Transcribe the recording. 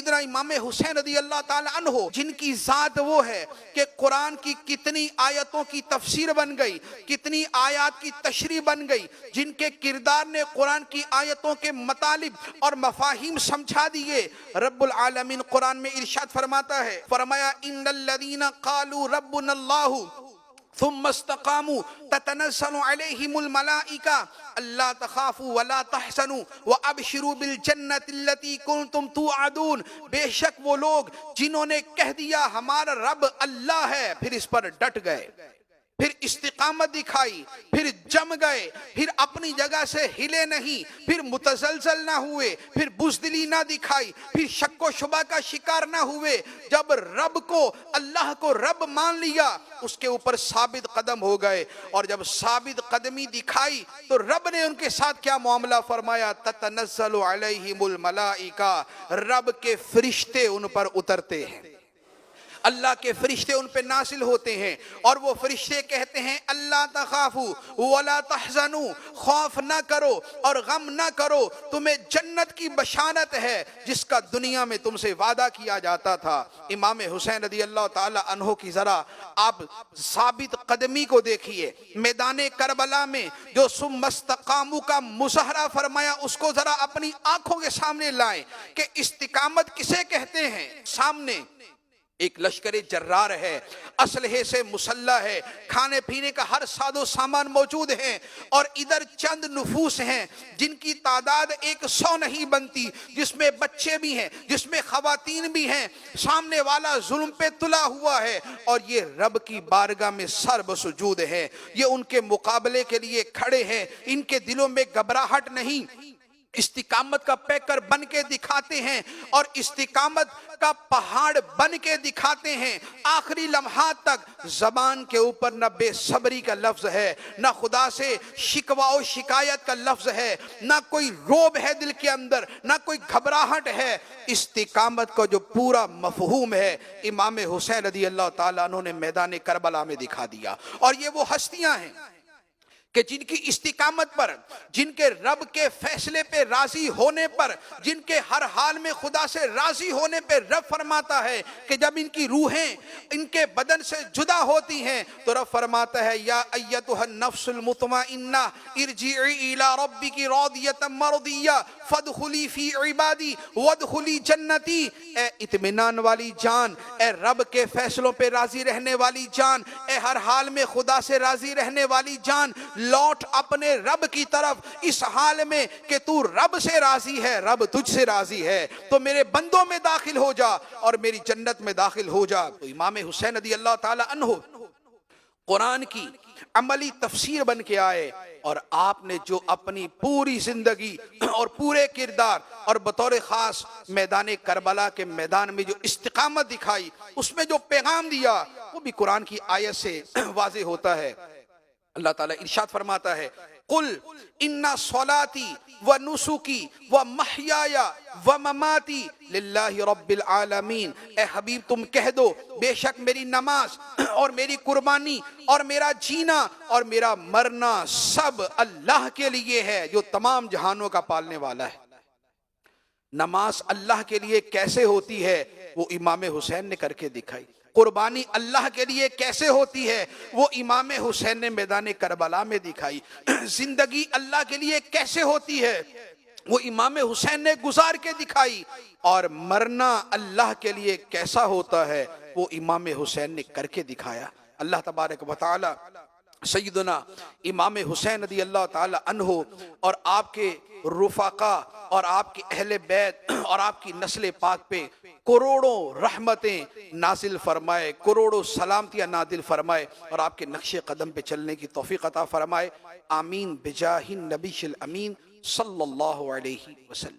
سیدنا امام حسین رضی اللہ تعالی عنہ جن کی ذات وہ ہے کہ قرآن کی کتنی آیتوں کی تفسیر بن گئی، کتنی آیات کی تشریح بن گئی، جن کے کردار نے قرآن کی آیتوں کے مطالب اور مفاہیم سمجھا دیے۔ رب العالمین قرآن میں ارشاد فرماتا ہے، فرمایا ان الذین قالوا ربنا اللہ ثم استقاموا تتنزل علیہم الملائکہ الا تخافوا ولا تحزنوا وابشروا بالجنۃ التي کنتم توعدون۔ بے شک وہ لوگ جنہوں نے کہہ دیا ہمارا رب اللہ ہے، پھر اس پر ڈٹ گئے، پھر استقامت دکھائی، پھر جم گئے، پھر اپنی جگہ سے ہلے نہیں، پھر متزلزل نہ ہوئے، پھر بزدلی نہ دکھائی، پھر شک و شبہ کا شکار نہ ہوئے۔ جب رب کو، اللہ کو رب مان لیا، اس کے اوپر ثابت قدم ہو گئے، اور جب ثابت قدمی دکھائی تو رب نے ان کے ساتھ کیا معاملہ فرمایا؟ تتنزل علیہم الملائکہ، رب کے فرشتے ان پر اترتے ہیں، اللہ کے فرشتے ان پہ نازل ہوتے ہیں، اور وہ فرشتے کہتے ہیں اللہ تخافوا ولا تحزنوا، خوف نہ کرو اور غم نہ کرو، تمہیں جنت کی بشارت ہے جس کا دنیا میں تم سے وعدہ کیا جاتا تھا۔ امام حسین رضی اللہ تعالی عنہ کی ذرا آپ ثابت قدمی کو دیکھیے، میدان کربلا میں جو ثم استقاموا کا مظاہرہ فرمایا، اس کو ذرا اپنی آنکھوں کے سامنے لائیں کہ استقامت کسے کہتے ہیں۔ سامنے ایک لشکر جرار ہے، اسلحے سے مسلح ہے، کھانے پینے کا ہر ساز و سامان موجود ہے، اور ادھر چند نفوس ہیں جن کی تعداد 100 نہیں بنتی، جس میں بچے بھی ہیں، جس میں خواتین بھی ہیں۔ سامنے والا ظلم پہ تلا ہوا ہے، اور یہ رب کی بارگاہ میں سر بسجود ہے، یہ ان کے مقابلے کے لیے کھڑے ہیں، ان کے دلوں میں گھبراہٹ نہیں، استقامت کا پیکر بن کے دکھاتے ہیں، اور استقامت کا پہاڑ بن کے دکھاتے ہیں۔ آخری لمحات تک زبان کے اوپر نہ بے صبری کا لفظ ہے، نہ خدا سے شکوہ و شکایت کا لفظ ہے، نہ کوئی روب ہے دل کے اندر، نہ کوئی گھبراہٹ ہے۔ استقامت کا جو پورا مفہوم ہے امام حسین رضی اللہ تعالیٰ عنہ نے میدان کربلا میں دکھا دیا۔ اور یہ وہ ہستیاں ہیں کہ جن کی استقامت پر، جن کے رب کے فیصلے پہ راضی ہونے پر، جن کے ہر حال میں خدا سے راضی ہونے پہ رب فرماتا ہے کہ جب ان کی روحیں ان کے بدن سے جدا ہوتی ہیں تو رب فرماتا ہے یا ایتھا النفس المطمئنہ ارجعی الی ربک راضیۃ مرضیہ فادخلی فی عبادی وادخلی جنتی۔ اے اطمینان والی جان، اے رب کے فیصلوں پہ راضی رہنے والی جان، اے ہر حال میں خدا سے راضی رہنے والی جان، لوٹ اپنے رب کی طرف اس حال میں کہ تو رب سے راضی ہے، رب تجھ سے راضی ہے، تو میرے بندوں میں داخل ہو جا اور میری جنت میں داخل ہو جا۔ تو امام حسین رضی اللہ تعالی عنہ قرآن کی عملی تفسیر بن کے آئے، اور آپ نے جو اپنی پوری زندگی اور پورے کردار اور بطور خاص میدان کربلا کے میدان میں جو استقامت دکھائی، اس میں جو پیغام دیا، وہ بھی قرآن کی آیت سے واضح ہوتا ہے۔ اللہ تعالیٰ ارشاد فرماتا ہے قل ان صلاتی و نسکی و محیای و مماتی للہ رب العالمین۔ اے حبیب تم کہہ دو بے شک میری نماز اور میری قربانی اور میرا جینا اور میرا مرنا سب اللہ کے لیے ہے جو تمام جہانوں کا پالنے والا ہے۔ نماز اللہ کے لیے کیسے ہوتی ہے وہ امام حسین نے کر کے دکھائی، قربانی اللہ کے لیے کیسے ہوتی ہے وہ امام حسین نے میدان کربلا میں دکھائی، زندگی اللہ کے لیے کیسے ہوتی ہے وہ امام حسین نے گزار کے دکھائی، اور مرنا اللہ کے لیے کیسا ہوتا ہے وہ امام حسین نے کر کے دکھایا۔ اللہ تبارک و تعالی سیدنا امام حسین رضی اللہ تعالی عنہ اور آپ کے رفقا اور آپ کی اہل بیت اور آپ کی نسل پاک پہ کروڑوں رحمتیں نازل فرمائے، کروڑوں سلامتیاں نازل فرمائے، اور آپ کے نقش قدم پہ چلنے کی توفیق عطا فرمائے۔ آمین بجاہ النبی الامین صلی اللہ علیہ وسلم۔